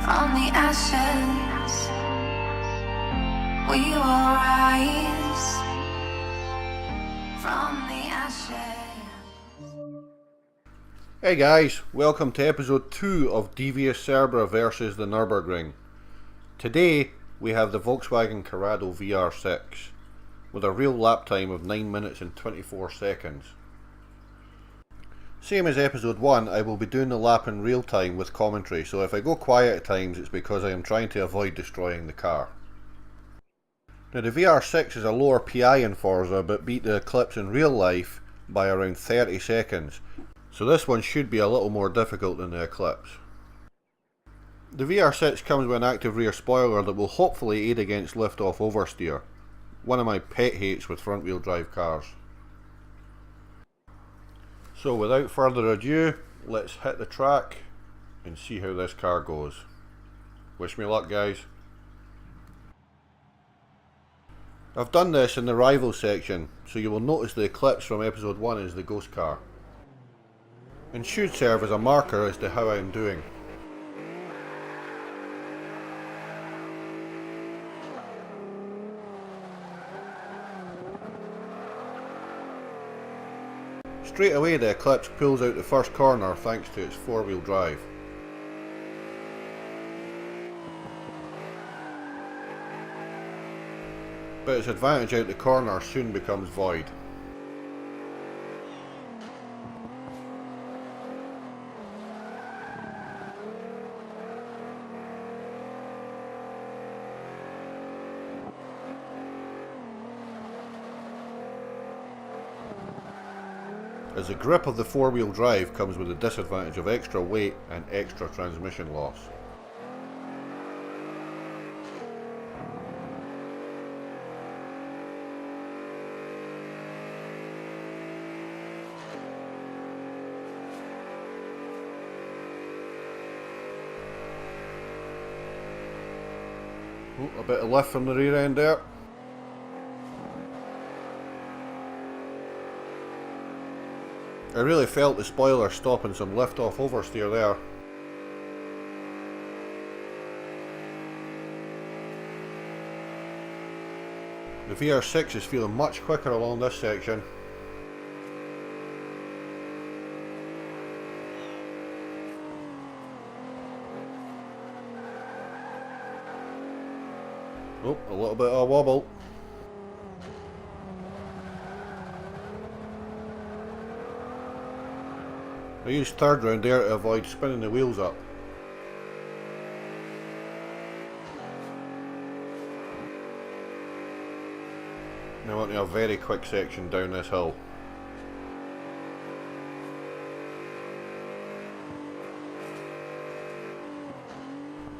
From the ashes, we will rise. From the ashes. Hey guys, welcome to episode 2 of Devious Cerebra versus the Nurburgring. Today we have the Volkswagen Corrado VR6 with a real lap time of 9 minutes and 24 seconds. Same as episode 1, I will be doing the lap in real time with commentary, so if I go quiet at times it's because I am trying to avoid destroying the car. Now the VR6 is a lower PI in Forza but beat the Eclipse in real life by around 30 seconds, so this one should be a little more difficult than the Eclipse. The VR6 comes with an active rear spoiler that will hopefully aid against lift-off oversteer, one of my pet hates with front wheel drive cars. So without further ado, let's hit the track and see how this car goes. Wish me luck guys. I've done this in the rival section, so you will notice the Eclipse from episode 1 is the ghost car, and should serve as a marker as to how I am doing. Straight away the Eclipse pulls out the first corner thanks to its four-wheel drive. But its advantage out the corner soon becomes void. As the grip of the four-wheel drive comes with the disadvantage of extra weight and extra transmission loss. Oh, a bit of lift from the rear end there. I really felt the spoiler stopping some lift-off oversteer there. The VR6 is feeling much quicker along this section. Oh, a little bit of a wobble. I used third round there to avoid spinning the wheels up. Now onto a very quick section down this hill.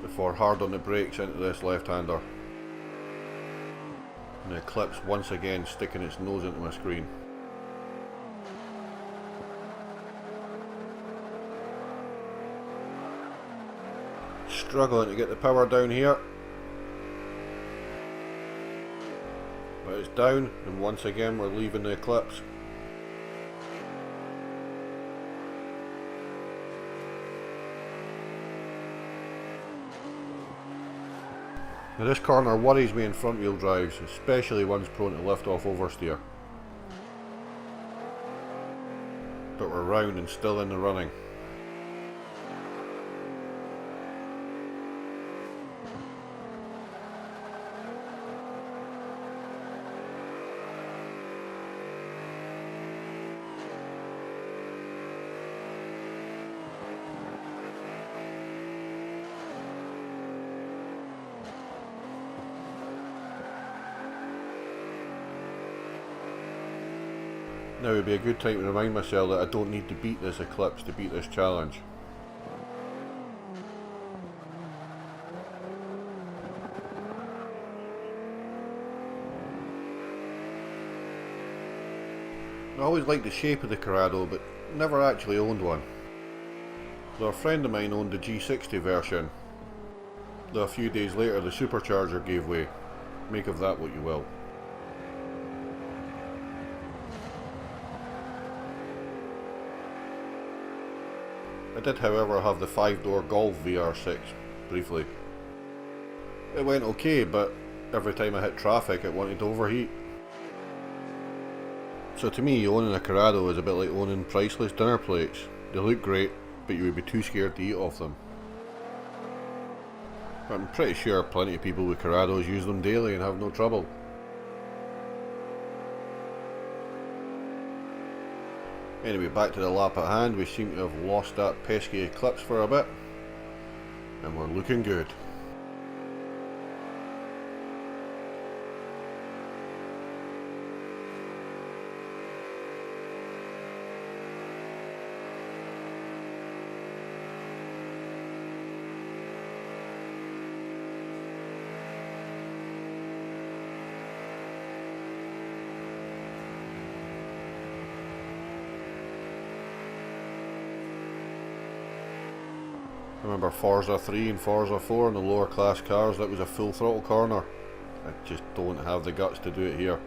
Before hard on the brakes into this left-hander. And the Eclipse once again sticking its nose into my screen. Struggling to get the power down here, but it's down, and once again we're leaving the Eclipse. Now this corner worries me in front wheel drives, especially ones prone to lift off oversteer. But we're round and still in the running. Now would be a good time to remind myself that I don't need to beat this Eclipse to beat this challenge. I always liked the shape of the Corrado but never actually owned one. Though a friend of mine owned the G60 version, though a few days later the supercharger gave way. Make of that what you will. I did however have the 5-door Golf VR6, briefly. It went okay, but every time I hit traffic it wanted to overheat. So to me, owning a Corrado is a bit like owning priceless dinner plates. They look great, but you would be too scared to eat off them. But I'm pretty sure plenty of people with Corrados use them daily and have no trouble. Anyway, back to the lap at hand. We seem to have lost that pesky eclipse for a bit, and we're looking good. I remember Forza 3 and Forza 4 in the lower class cars, that was a full throttle corner. I just don't have the guts to do it here.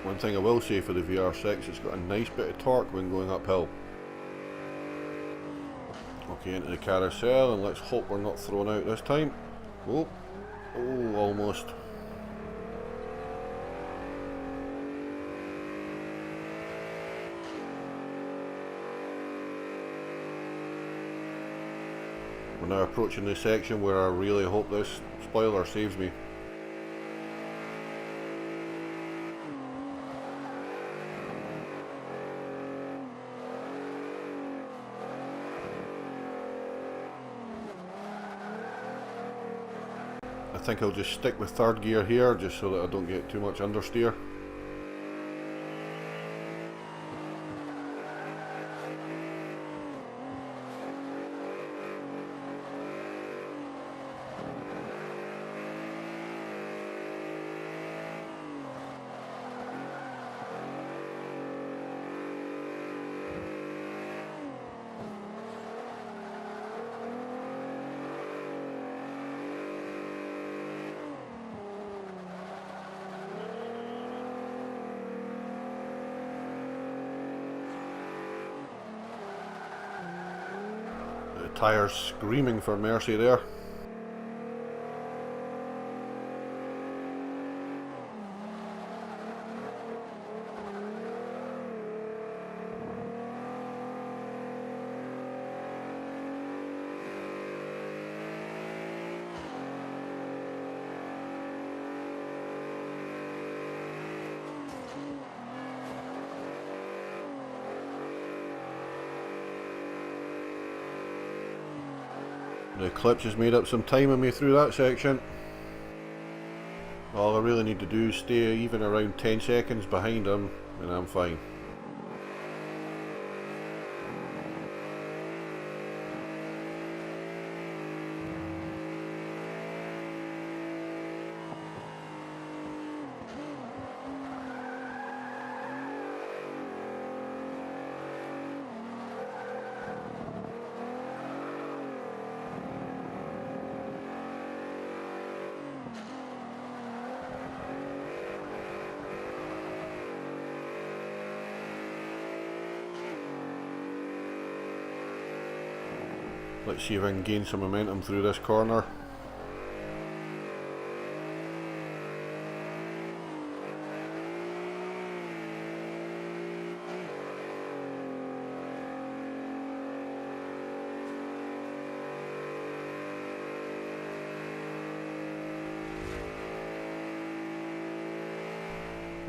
One thing I will say for the VR6, it's got a nice bit of torque when going uphill. Okay, into the carousel, and let's hope we're not thrown out this time. Oh, oh, almost. We're now approaching the section where I really hope this spoiler saves me. I think I'll just stick with third gear here, just so that I don't get too much understeer. Tyres screaming for mercy there. The Eclipse has made up some time on me through that section. All I really need to do is stay even around 10 seconds behind him and I'm fine. Let's see if I can gain some momentum through this corner.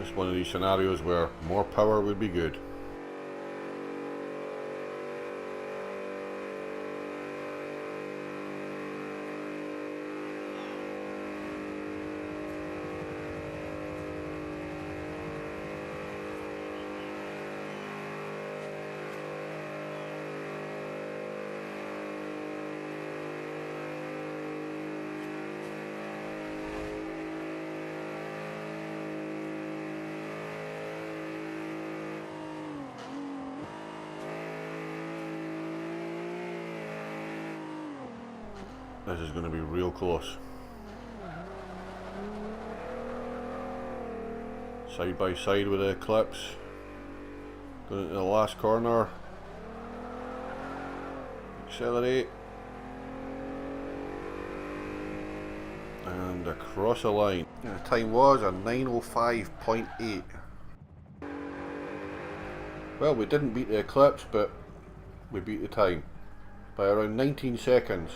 It's one of these scenarios where more power would be good. This is going to be real close. Side by side with the Eclipse. Going into the last corner. Accelerate. And across the line. And the time was a 9:05.8. Well, we didn't beat the Eclipse, but we beat the time by around 19 seconds.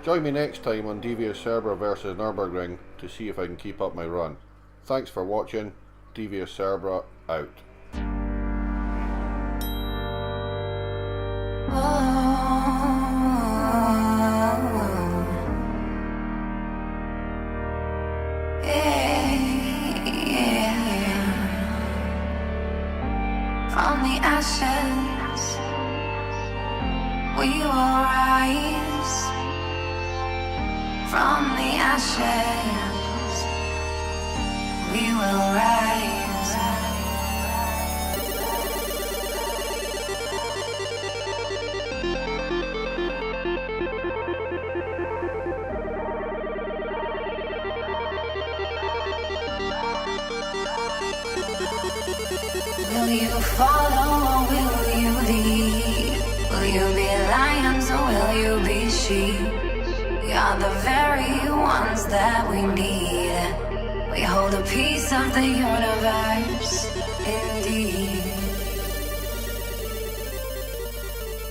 Join me next time on Devious Cerberus versus Nurburgring to see if I can keep up my run. Thanks for watching. Devious Cerberus out. From the ashes, we will rise. From the ashes, we will rise. Will you follow or will you lead? Will you be lions or will you be sheep? We are the very ones that we need. We hold a piece of the universe, indeed.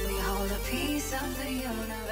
We hold a piece of the universe.